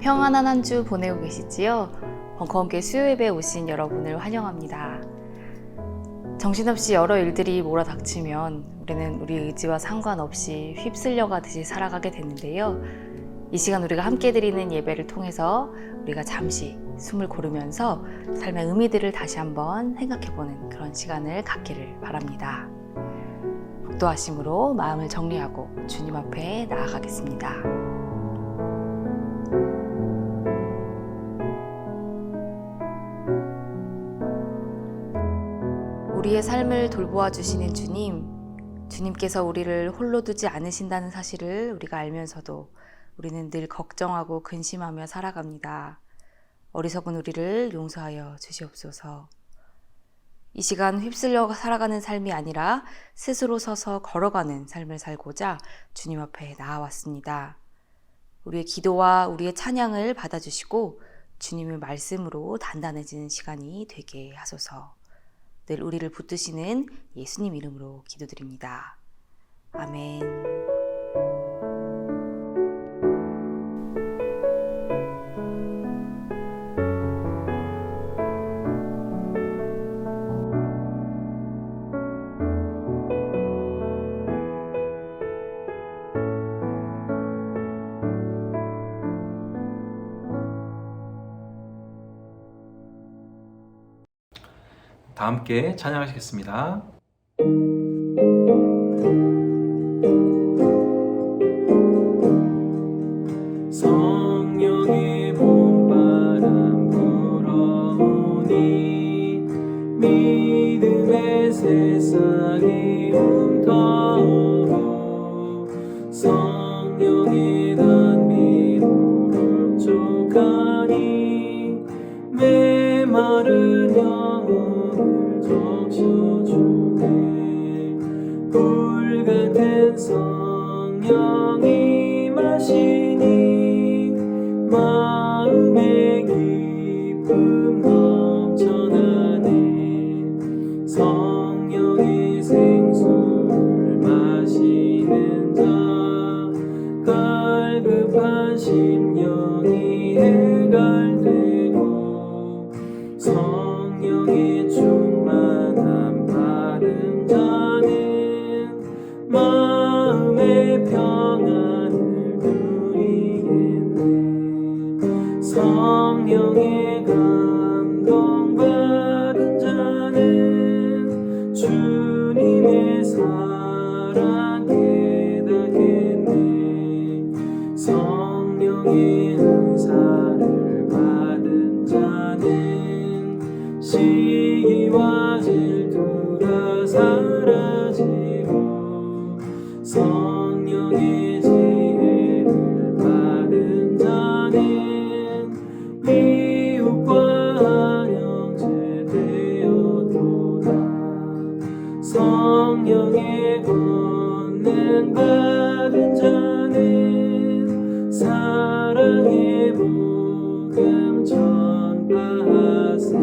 평안한 한 주 보내고 계시지요? 벙커원교회 수요예배에 오신 여러분을 환영합니다. 정신없이 여러 일들이 몰아닥치면 우리는 우리 의지와 상관없이 휩쓸려 가듯이 살아가게 되는데요. 이 시간 우리가 함께 드리는 예배를 통해서 우리가 잠시 숨을 고르면서 삶의 의미들을 다시 한번 생각해보는 그런 시간을 갖기를 바랍니다. 복도하심으로 마음을 정리하고 주님 앞에 나아가겠습니다. 우리의 삶을 돌보아 주시는 주님께서 우리를 홀로 두지 않으신다는 사실을 우리가 알면서도 우리는 늘 걱정하고 근심하며 살아갑니다. 어리석은 우리를 용서하여 주시옵소서. 이 시간 휩쓸려 살아가는 삶이 아니라 스스로 서서 걸어가는 삶을 살고자 주님 앞에 나아왔습니다. 우리의 기도와 우리의 찬양을 받아주시고 주님의 말씀으로 단단해지는 시간이 되게 하소서. 늘 우리를 붙드시는 예수님 이름으로 기도드립니다. 아멘. 다 함께 찬양하시겠습니다. 성령의 봄바람 불어오니 믿음의 세상이 움터오고 성령의 단비로 흡족하니 메마른 영혼을 적셔주네. 불같은 성령이 마시니 마음의 기쁨 넘쳐나네. 성령의 생수를 마시는 자 갈급한 심령이 해갈되고 성령의 충만함 받은 자는 마음의 평안을 누리겠네. 성령의 감동 받은 자는 주님의 사랑 깨닫겠네. 성령의 은사를 받은 자는 시기와 질투가 사라지고 성령의 지혜를 받은 자는 이웃과 형제 되었도다. 성령의 권능 받은 자는 사랑의 복음 전파하세.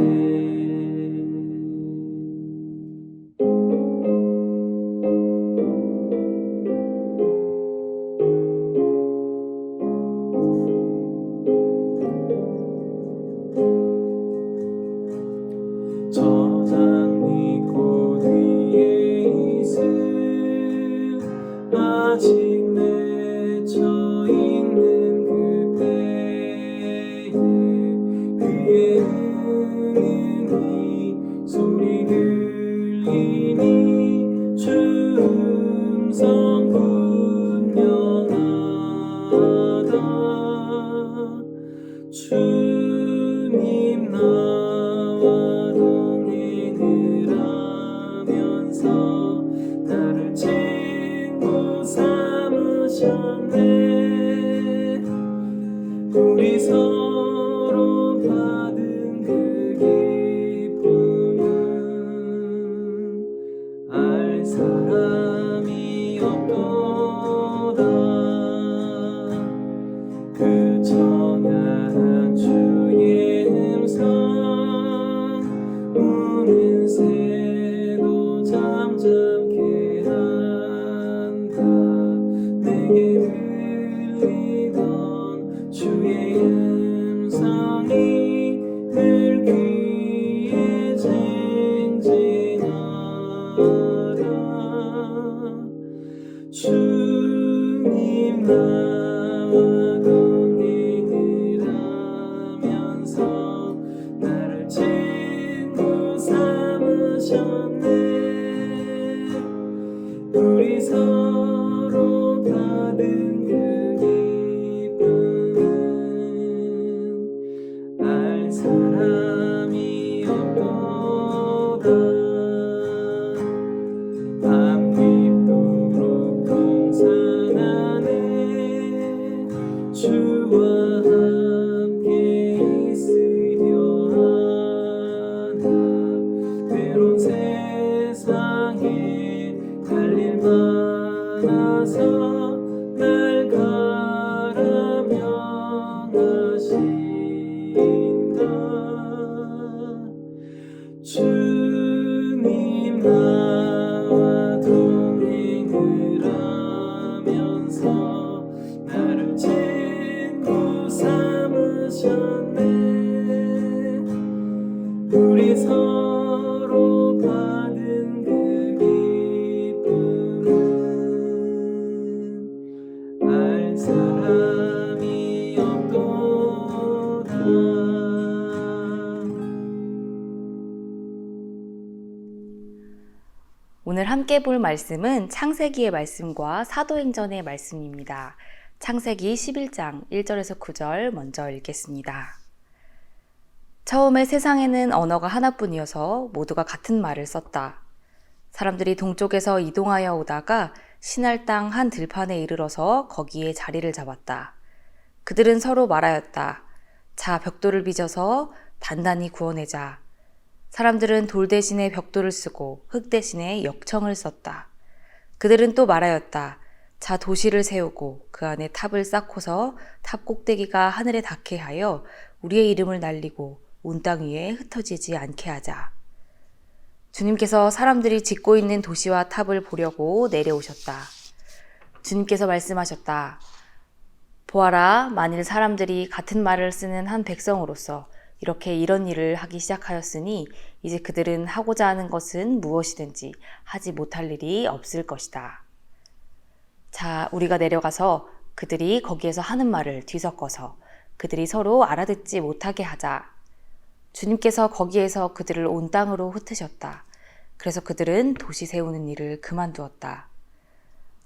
저장 믿고 뒤에 있을 아직 맺혀 있는 그때에 귀에 은은히 소리 들리니 주 음성 분명하다. 주님 나와 동행을 하면서 나를 친구 삼으셨네. 우리 서로 받은 그 기쁨은 알 사람이 없도다. 주님 나와 동행을 하면서 나를 친구 삼으셨네. 우리 서로 받은 그 기쁨은 알 사람이 없도다. 밤늦도록 동산 안에 주와 함께 있으려 하나. 때론 세상에 할 일 많아서 날 가라명하신다. 주님 나와 동행을 하면서 나를 친구 삼으셨네. 우리 서로 받은 그 기쁨은 알 사람이 없도다. 오늘 함께 볼 말씀은 창세기의 말씀과 사도행전의 말씀입니다. 창세기 11장 1절에서 9절 먼저 읽겠습니다. 처음에 세상에는 언어가 하나뿐이어서 모두가 같은 말을 썼다. 사람들이 동쪽에서 이동하여 오다가 신할 땅 한 들판에 이르러서 거기에 자리를 잡았다. 그들은 서로 말하였다. 자, 벽돌을 빚어서 단단히 구워내자. 사람들은 돌 대신에 벽돌을 쓰고 흙 대신에 역청을 썼다. 그들은 또 말하였다. 자, 도시를 세우고 그 안에 탑을 쌓고서 탑 꼭대기가 하늘에 닿게 하여 우리의 이름을 날리고 온 땅 위에 흩어지지 않게 하자. 주님께서 사람들이 짓고 있는 도시와 탑을 보려고 내려오셨다. 주님께서 말씀하셨다. 보아라, 만일 사람들이 같은 말을 쓰는 한 백성으로서 이렇게 이런 일을 하기 시작하였으니 이제 그들은 하고자 하는 것은 무엇이든지 하지 못할 일이 없을 것이다. 자, 우리가 내려가서 그들이 거기에서 하는 말을 뒤섞어서 그들이 서로 알아듣지 못하게 하자. 주님께서 거기에서 그들을 온 땅으로 흩으셨다. 그래서 그들은 도시 세우는 일을 그만두었다.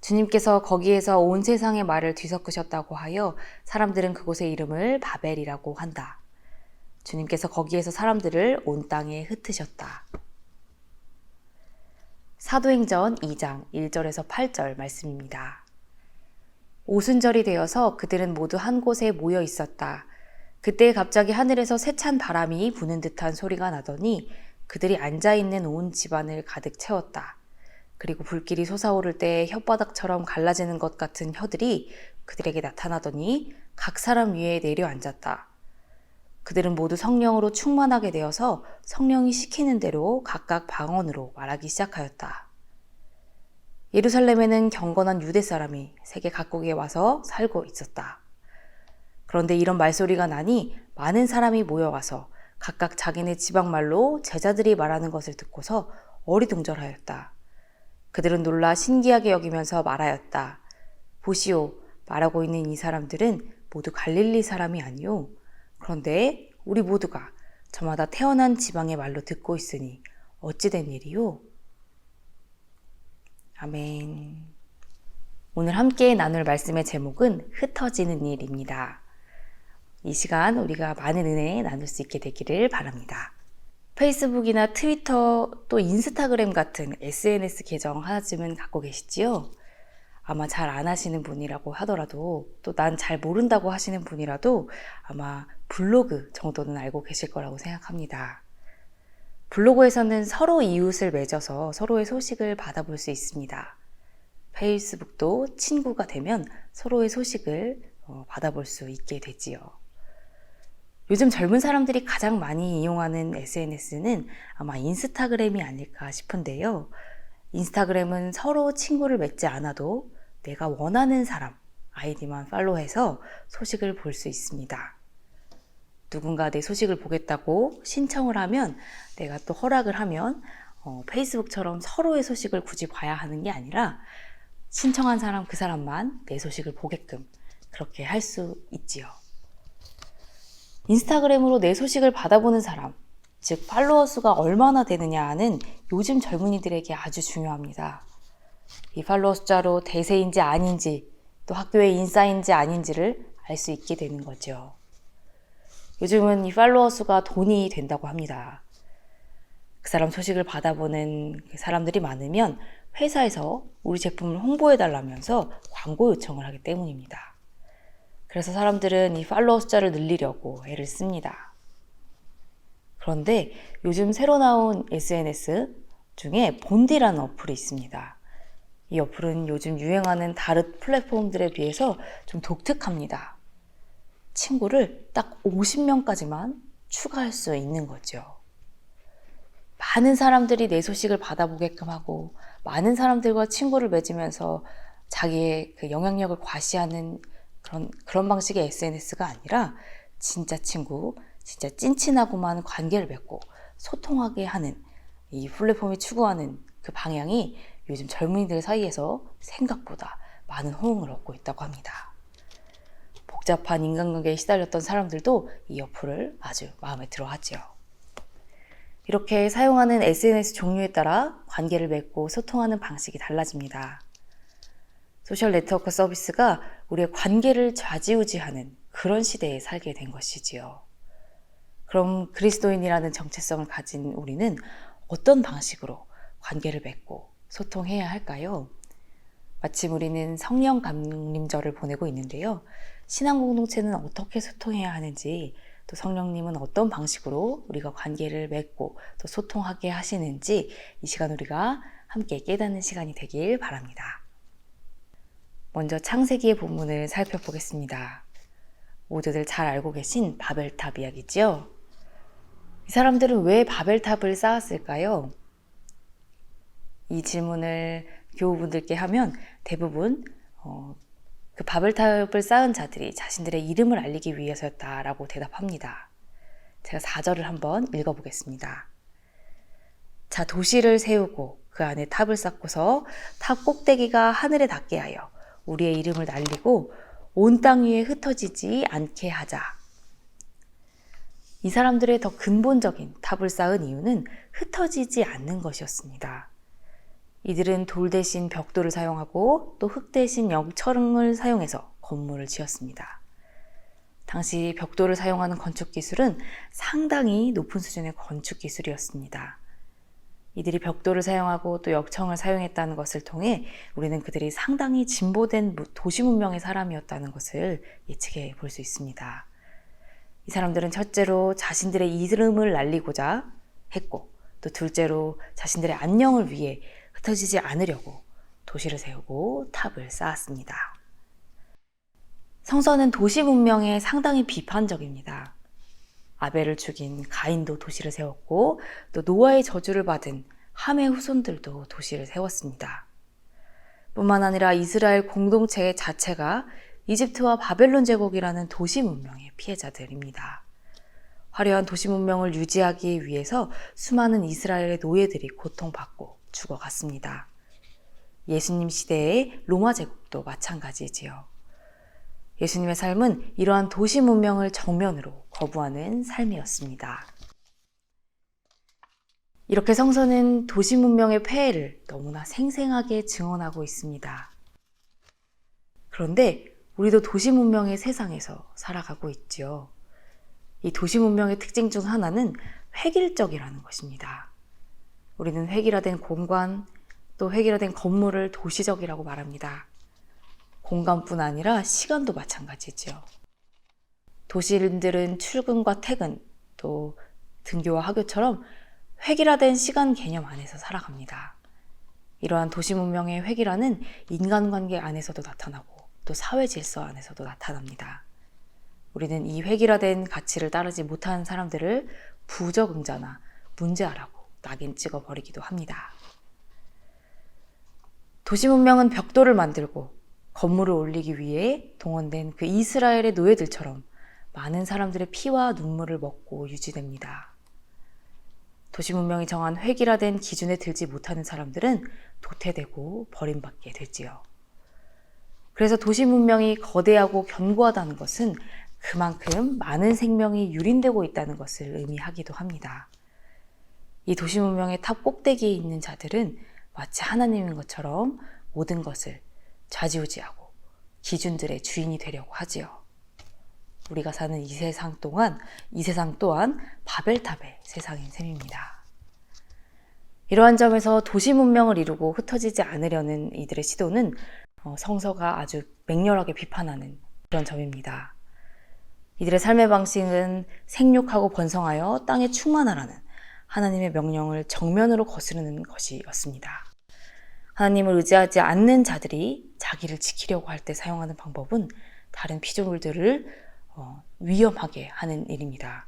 주님께서 거기에서 온 세상의 말을 뒤섞으셨다고 하여 사람들은 그곳의 이름을 바벨이라고 한다. 주님께서 거기에서 사람들을 온 땅에 흩으셨다. 사도행전 2장 1절에서 8절 말씀입니다. 오순절이 되어서 그들은 모두 한 곳에 모여 있었다. 그때 갑자기 하늘에서 세찬 바람이 부는 듯한 소리가 나더니 그들이 앉아있는 온 집안을 가득 채웠다. 그리고 불길이 솟아오를 때 혓바닥처럼 갈라지는 것 같은 혀들이 그들에게 나타나더니 각 사람 위에 내려앉았다. 그들은 모두 성령으로 충만하게 되어서 성령이 시키는 대로 각각 방언으로 말하기 시작하였다. 예루살렘에는 경건한 유대 사람이 세계 각국에 와서 살고 있었다. 그런데 이런 말소리가 나니 많은 사람이 모여와서 각각 자기네 지방말로 제자들이 말하는 것을 듣고서 어리둥절하였다. 그들은 놀라 신기하게 여기면서 말하였다. 보시오, 말하고 있는 이 사람들은 모두 갈릴리 사람이 아니오. 그런데 우리 모두가 저마다 태어난 지방의 말로 듣고 있으니 어찌 된 일이오? 아멘. 오늘 함께 나눌 말씀의 제목은 흩어지는 일입니다. 이 시간 우리가 많은 은혜 나눌 수 있게 되기를 바랍니다. 페이스북이나 트위터 또 인스타그램 같은 SNS 계정 하나쯤은 갖고 계시지요? 아마 잘 안 하시는 분이라고 하더라도 또 난 잘 모른다고 하시는 분이라도 아마 블로그 정도는 알고 계실 거라고 생각합니다. 블로그에서는 서로 이웃을 맺어서 서로의 소식을 받아볼 수 있습니다. 페이스북도 친구가 되면 서로의 소식을 받아볼 수 있게 되지요. 요즘 젊은 사람들이 가장 많이 이용하는 SNS는 아마 인스타그램이 아닐까 싶은데요. 인스타그램은 서로 친구를 맺지 않아도 내가 원하는 사람 아이디만 팔로우해서 소식을 볼 수 있습니다. 누군가 내 소식을 보겠다고 신청을 하면 내가 또 허락을 하면 페이스북처럼 서로의 소식을 굳이 봐야 하는 게 아니라 신청한 사람 그 사람만 내 소식을 보게끔 그렇게 할 수 있지요. 인스타그램으로 내 소식을 받아보는 사람, 즉 팔로워 수가 얼마나 되느냐는 요즘 젊은이들에게 아주 중요합니다. 이 팔로워 숫자로 대세인지 아닌지, 또 학교의 인싸인지 아닌지를 알 수 있게 되는 거죠. 요즘은 이 팔로워 수가 돈이 된다고 합니다. 그 사람 소식을 받아보는 사람들이 많으면 회사에서 우리 제품을 홍보해달라면서 광고 요청을 하기 때문입니다. 그래서 사람들은 이 팔로워 숫자를 늘리려고 애를 씁니다. 그런데 요즘 새로 나온 SNS 중에 본디라는 어플이 있습니다. 이 어플은 요즘 유행하는 다른 플랫폼들에 비해서 좀 독특합니다. 친구를 딱 50명까지만 추가할 수 있는 거죠. 많은 사람들이 내 소식을 받아보게끔 하고 많은 사람들과 친구를 맺으면서 자기의 그 영향력을 과시하는 그런 방식의 SNS가 아니라 진짜 친구, 진짜 찐친하고만 관계를 맺고 소통하게 하는 이 플랫폼이 추구하는 그 방향이 요즘 젊은이들 사이에서 생각보다 많은 호응을 얻고 있다고 합니다. 복잡한 인간관계에 시달렸던 사람들도 이 어플을 아주 마음에 들어 하죠. 이렇게 사용하는 SNS 종류에 따라 관계를 맺고 소통하는 방식이 달라집니다. 소셜 네트워크 서비스가 우리의 관계를 좌지우지하는 그런 시대에 살게 된 것이지요. 그럼 그리스도인이라는 정체성을 가진 우리는 어떤 방식으로 관계를 맺고 소통해야 할까요? 마침 우리는 성령 감림절을 보내고 있는데요. 신앙 공동체는 어떻게 소통해야 하는지, 또 성령님은 어떤 방식으로 우리가 관계를 맺고 또 소통하게 하시는지 이 시간 우리가 함께 깨닫는 시간이 되길 바랍니다. 먼저 창세기의 본문을 살펴보겠습니다. 모두들 잘 알고 계신 바벨탑 이야기죠. 이 사람들은 왜 바벨탑을 쌓았을까요? 이 질문을 교우분들께 하면 대부분 그 바벨탑을 쌓은 자들이 자신들의 이름을 알리기 위해서였다라고 대답합니다. 제가 4절을 한번 읽어보겠습니다. 자, 도시를 세우고 그 안에 탑을 쌓고서 탑 꼭대기가 하늘에 닿게 하여 우리의 이름을 날리고 온 땅 위에 흩어지지 않게 하자. 이 사람들의 더 근본적인 탑을 쌓은 이유는 흩어지지 않는 것이었습니다. 이들은 돌 대신 벽돌을 사용하고 또 흙 대신 영철을 사용해서 건물을 지었습니다. 당시 벽돌을 사용하는 건축 기술은 상당히 높은 수준의 건축 기술이었습니다. 이들이 벽돌을 사용하고 또 역청을 사용했다는 것을 통해 우리는 그들이 상당히 진보된 도시 문명의 사람이었다는 것을 예측해 볼 수 있습니다. 이 사람들은 첫째로 자신들의 이름을 날리고자 했고, 또 둘째로 자신들의 안녕을 위해 흩어지지 않으려고 도시를 세우고 탑을 쌓았습니다. 성서는 도시 문명에 상당히 비판적입니다. 아벨을 죽인 가인도 도시를 세웠고 또 노아의 저주를 받은 함의 후손들도 도시를 세웠습니다. 뿐만 아니라 이스라엘 공동체 자체가 이집트와 바벨론 제국이라는 도시 문명의 피해자들입니다. 화려한 도시 문명을 유지하기 위해서 수많은 이스라엘의 노예들이 고통받고 죽어갔습니다. 예수님 시대의 로마 제국도 마찬가지지요. 예수님의 삶은 이러한 도시 문명을 정면으로 거부하는 삶이었습니다. 이렇게 성서는 도시 문명의 폐해를 너무나 생생하게 증언하고 있습니다. 그런데 우리도 도시 문명의 세상에서 살아가고 있지요. 이 도시 문명의 특징 중 하나는 획일적이라는 것입니다. 우리는 획일화된 공간, 또 획일화된 건물을 도시적이라고 말합니다. 공간뿐 아니라 시간도 마찬가지죠. 도시인들은 출근과 퇴근, 또 등교와 하교처럼 획일화된 시간 개념 안에서 살아갑니다. 이러한 도시 문명의 획일화는 인간관계 안에서도 나타나고 또 사회 질서 안에서도 나타납니다. 우리는 이 획일화된 가치를 따르지 못하는 사람들을 부적응자나 문제아라고 낙인 찍어버리기도 합니다. 도시 문명은 벽돌을 만들고 건물을 올리기 위해 동원된 그 이스라엘의 노예들처럼 많은 사람들의 피와 눈물을 먹고 유지됩니다. 도시 문명이 정한 획일화된 기준에 들지 못하는 사람들은 도태되고 버림받게 되지요. 그래서 도시 문명이 거대하고 견고하다는 것은 그만큼 많은 생명이 유린되고 있다는 것을 의미하기도 합니다. 이 도시 문명의 탑 꼭대기에 있는 자들은 마치 하나님인 것처럼 모든 것을 좌지우지하고 기준들의 주인이 되려고 하지요. 우리가 사는 이 세상 또한 바벨탑의 세상인 셈입니다. 이러한 점에서 도시 문명을 이루고 흩어지지 않으려는 이들의 시도는 성서가 아주 맹렬하게 비판하는 그런 점입니다. 이들의 삶의 방식은 생육하고 번성하여 땅에 충만하라는 하나님의 명령을 정면으로 거스르는 것이었습니다. 하나님을 의지하지 않는 자들이 자기를 지키려고 할 때 사용하는 방법은 다른 피조물들을 위험하게 하는 일입니다.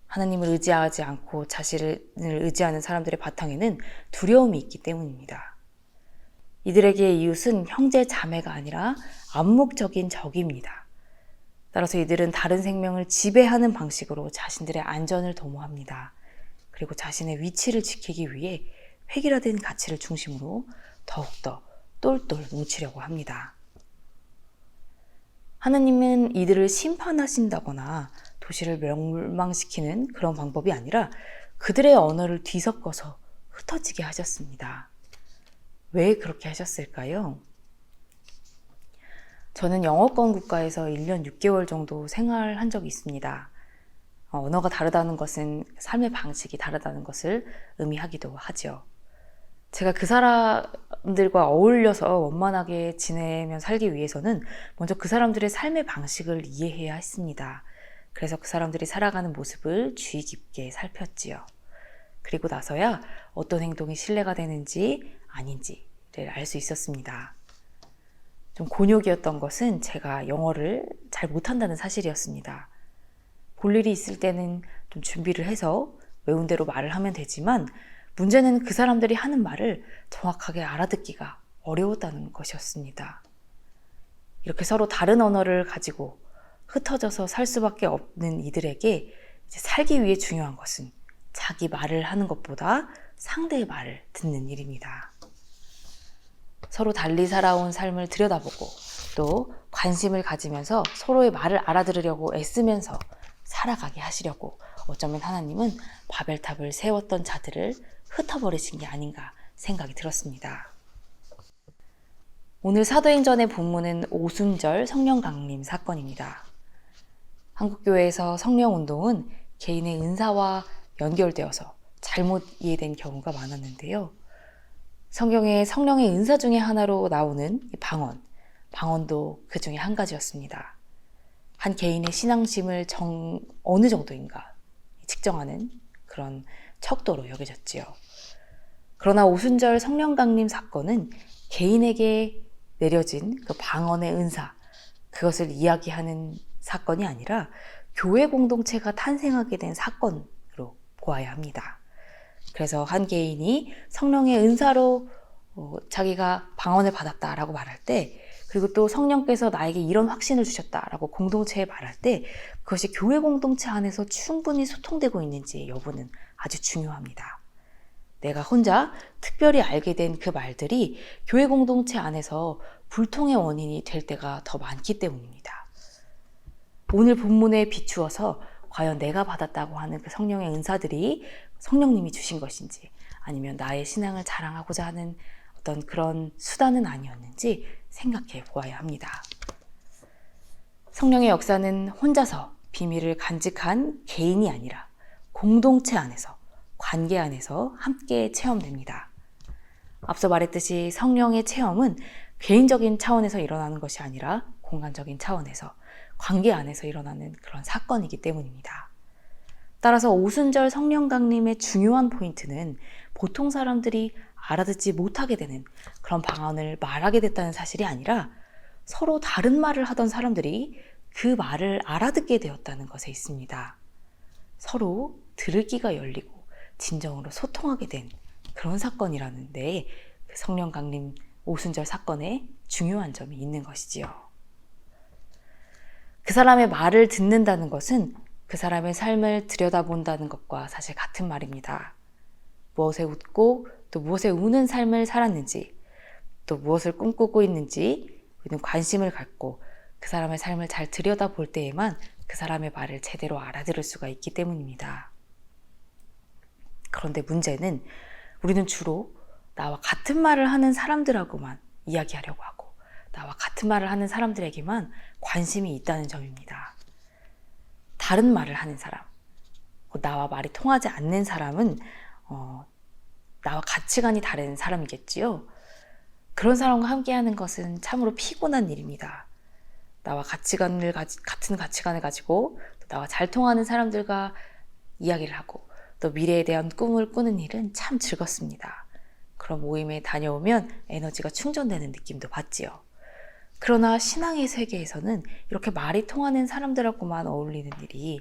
하나님을 의지하지 않고 자신을 의지하는 사람들의 바탕에는 두려움이 있기 때문입니다. 이들에게 이웃은 형제 자매가 아니라 암묵적인 적입니다. 따라서 이들은 다른 생명을 지배하는 방식으로 자신들의 안전을 도모합니다. 그리고 자신의 위치를 지키기 위해 획일화된 가치를 중심으로 더욱더 똘똘 뭉치려고 합니다. 하나님은 이들을 심판하신다거나 도시를 멸망시키는 그런 방법이 아니라 그들의 언어를 뒤섞어서 흩어지게 하셨습니다. 왜 그렇게 하셨을까요? 저는 영어권 국가에서 1년 6개월 정도 생활한 적이 있습니다. 언어가 다르다는 것은 삶의 방식이 다르다는 것을 의미하기도 하죠. 제가 그 사람들과 어울려서 원만하게 지내며 살기 위해서는 먼저 그 사람들의 삶의 방식을 이해해야 했습니다. 그래서 그 사람들이 살아가는 모습을 주의 깊게 살폈지요. 그리고 나서야 어떤 행동이 신뢰가 되는지 아닌지를 알 수 있었습니다. 좀 곤욕이었던 것은 제가 영어를 잘 못한다는 사실이었습니다. 볼 일이 있을 때는 좀 준비를 해서 외운 대로 말을 하면 되지만 문제는 그 사람들이 하는 말을 정확하게 알아듣기가 어려웠다는 것이었습니다. 이렇게 서로 다른 언어를 가지고 흩어져서 살 수밖에 없는 이들에게 이제 살기 위해 중요한 것은 자기 말을 하는 것보다 상대의 말을 듣는 일입니다. 서로 달리 살아온 삶을 들여다보고 또 관심을 가지면서 서로의 말을 알아들으려고 애쓰면서 살아가게 하시려고 어쩌면 하나님은 바벨탑을 세웠던 자들을 흩어버리신 게 아닌가 생각이 들었습니다. 오늘 사도행전의 본문은 오순절 성령 강림 사건입니다. 한국교회에서 성령운동은 개인의 은사와 연결되어서 잘못 이해된 경우가 많았는데요. 성경에 성령의 은사 중에 하나로 나오는 방언도 그 중에 한 가지였습니다. 한 개인의 신앙심을 어느 정도인가 측정하는 그런 척도로 여겨졌지요. 그러나 오순절 성령 강림 사건은 개인에게 내려진 그 방언의 은사, 그것을 이야기하는 사건이 아니라 교회 공동체가 탄생하게 된 사건으로 보아야 합니다. 그래서 한 개인이 성령의 은사로 자기가 방언을 받았다라고 말할 때, 그리고 또 성령께서 나에게 이런 확신을 주셨다라고 공동체에 말할 때 그것이 교회 공동체 안에서 충분히 소통되고 있는지의 여부는 아주 중요합니다. 내가 혼자 특별히 알게 된 그 말들이 교회 공동체 안에서 불통의 원인이 될 때가 더 많기 때문입니다. 오늘 본문에 비추어서 과연 내가 받았다고 하는 그 성령의 은사들이 성령님이 주신 것인지 아니면 나의 신앙을 자랑하고자 하는 어떤 그런 수단은 아니었는지 생각해 보아야 합니다. 성령의 역사는 혼자서 비밀을 간직한 개인이 아니라 공동체 안에서, 관계 안에서 함께 체험됩니다. 앞서 말했듯이 성령의 체험은 개인적인 차원에서 일어나는 것이 아니라 공간적인 차원에서, 관계 안에서 일어나는 그런 사건이기 때문입니다. 따라서 오순절 성령 강림의 중요한 포인트는 보통 사람들이 알아듣지 못하게 되는 그런 방언을 말하게 됐다는 사실이 아니라 서로 다른 말을 하던 사람들이 그 말을 알아듣게 되었다는 것에 있습니다. 서로 들을 귀가 열리고 진정으로 소통하게 된 그런 사건이라는 데에 그 성령 강림 오순절 사건에 중요한 점이 있는 것이지요. 그 사람의 말을 듣는다는 것은 그 사람의 삶을 들여다본다는 것과 사실 같은 말입니다. 무엇에 웃고 또 무엇에 우는 삶을 살았는지, 또 무엇을 꿈꾸고 있는지, 우리는 관심을 갖고 그 사람의 삶을 잘 들여다볼 때에만 그 사람의 말을 제대로 알아들을 수가 있기 때문입니다. 그런데 문제는 우리는 주로 나와 같은 말을 하는 사람들하고만 이야기하려고 하고 나와 같은 말을 하는 사람들에게만 관심이 있다는 점입니다. 다른 말을 하는 사람, 나와 말이 통하지 않는 사람은 나와 가치관이 다른 사람이겠지요. 그런 사람과 함께하는 것은 참으로 피곤한 일입니다. 나와 같은 가치관을 가지고 나와 잘 통하는 사람들과 이야기를 하고 또 미래에 대한 꿈을 꾸는 일은 참 즐겁습니다. 그런 모임에 다녀오면 에너지가 충전되는 느낌도 받지요. 그러나 신앙의 세계에서는 이렇게 말이 통하는 사람들하고만 어울리는 일이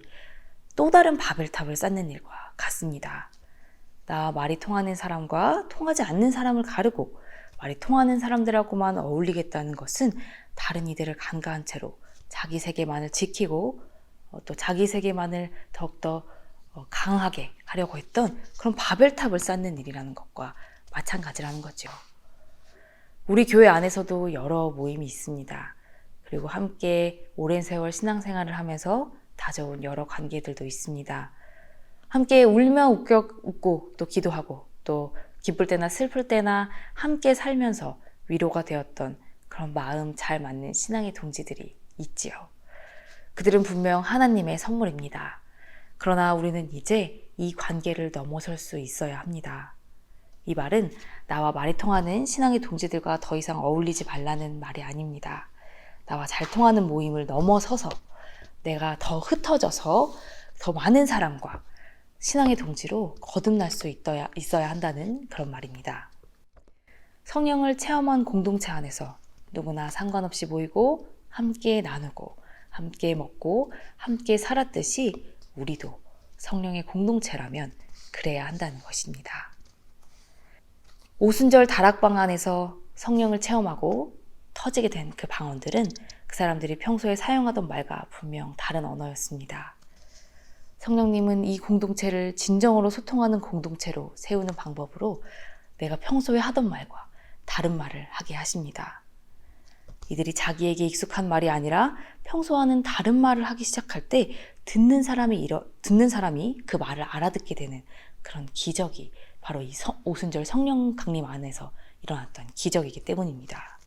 또 다른 바벨탑을 쌓는 일과 같습니다. 나와 말이 통하는 사람과 통하지 않는 사람을 가르고 말이 통하는 사람들하고만 어울리겠다는 것은 다른 이들을 간과한 채로 자기 세계만을 지키고 또 자기 세계만을 더욱더 강하게 하려고 했던 그런 바벨탑을 쌓는 일이라는 것과 마찬가지라는 거죠. 우리 교회 안에서도 여러 모임이 있습니다. 그리고 함께 오랜 세월 신앙생활을 하면서 다져온 여러 관계들도 있습니다. 함께 울며 웃고 또 기도하고 또 기쁠 때나 슬플 때나 함께 살면서 위로가 되었던 그런 마음 잘 맞는 신앙의 동지들이 있지요. 그들은 분명 하나님의 선물입니다. 그러나 우리는 이제 이 관계를 넘어설 수 있어야 합니다. 이 말은 나와 말이 통하는 신앙의 동지들과 더 이상 어울리지 말라는 말이 아닙니다. 나와 잘 통하는 모임을 넘어서서 내가 더 흩어져서 더 많은 사람과 신앙의 동지로 거듭날 수 있어야 한다는 그런 말입니다. 성령을 체험한 공동체 안에서 누구나 상관없이 모이고 함께 나누고 함께 먹고 함께 살았듯이 우리도 성령의 공동체라면 그래야 한다는 것입니다. 오순절 다락방 안에서 성령을 체험하고 터지게 된 그 방언들은 그 사람들이 평소에 사용하던 말과 분명 다른 언어였습니다. 성령님은 이 공동체를 진정으로 소통하는 공동체로 세우는 방법으로 내가 평소에 하던 말과 다른 말을 하게 하십니다. 이들이 자기에게 익숙한 말이 아니라 평소 하는 다른 말을 하기 시작할 때 듣는 사람이 그 말을 알아듣게 되는 그런 기적이 바로 이 오순절 성령 강림 안에서 일어났던 기적이기 때문입니다.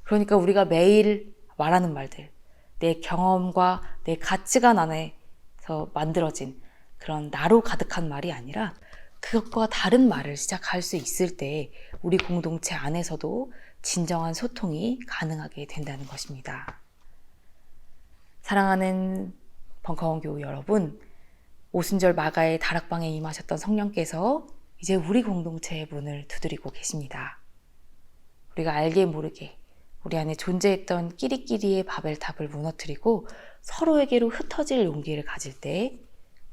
그러니까 우리가 매일 말하는 말들, 내 경험과 내 가치관 안에서 만들어진 그런 나로 가득한 말이 아니라 그것과 다른 말을 시작할 수 있을 때 우리 공동체 안에서도 진정한 소통이 가능하게 된다는 것입니다. 사랑하는 벙커원 교우 여러분, 오순절 마가의 다락방에 임하셨던 성령께서 이제 우리 공동체의 문을 두드리고 계십니다. 우리가 알게 모르게 우리 안에 존재했던 끼리끼리의 바벨탑을 무너뜨리고 서로에게로 흩어질 용기를 가질 때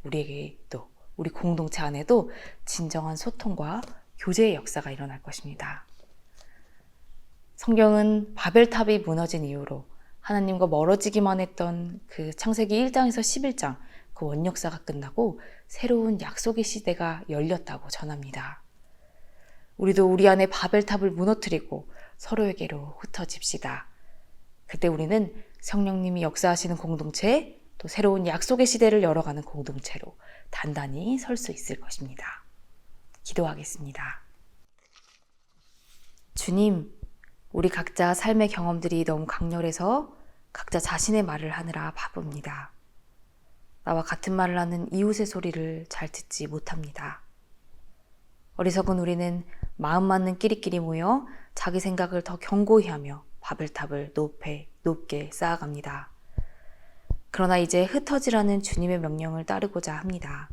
우리에게 또 우리 공동체 안에도 진정한 소통과 교제의 역사가 일어날 것입니다. 성경은 바벨탑이 무너진 이후로 하나님과 멀어지기만 했던 그 창세기 1장에서 11장 그 원역사가 끝나고 새로운 약속의 시대가 열렸다고 전합니다. 우리도 우리 안에 바벨탑을 무너뜨리고 서로에게로 흩어집시다. 그때 우리는 성령님이 역사하시는 공동체, 또 새로운 약속의 시대를 열어가는 공동체로 단단히 설 수 있을 것입니다. 기도하겠습니다. 주님, 우리 각자 삶의 경험들이 너무 강렬해서 각자 자신의 말을 하느라 바쁩니다. 나와 같은 말을 하는 이웃의 소리를 잘 듣지 못합니다. 어리석은 우리는 마음 맞는 끼리끼리 모여 자기 생각을 더 견고히 하며 바벨탑을 높게 쌓아갑니다. 그러나 이제 흩어지라는 주님의 명령을 따르고자 합니다.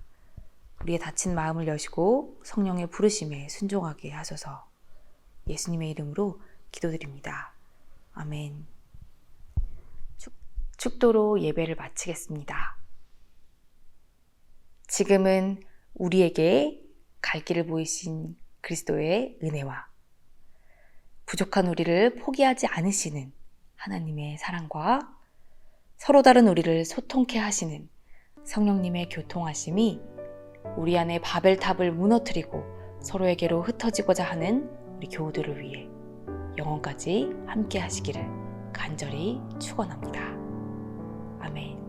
우리의 다친 마음을 여시고 성령의 부르심에 순종하게 하소서. 예수님의 이름으로 기도드립니다. 아멘. 축도로 예배를 마치겠습니다. 지금은 우리에게 갈 길을 보이신 그리스도의 은혜와 부족한 우리를 포기하지 않으시는 하나님의 사랑과 서로 다른 우리를 소통케 하시는 성령님의 교통하심이 우리 안에 바벨탑을 무너뜨리고 서로에게로 흩어지고자 하는 우리 교우들을 위해 영원까지 함께 하시기를 간절히 축원합니다. 아멘.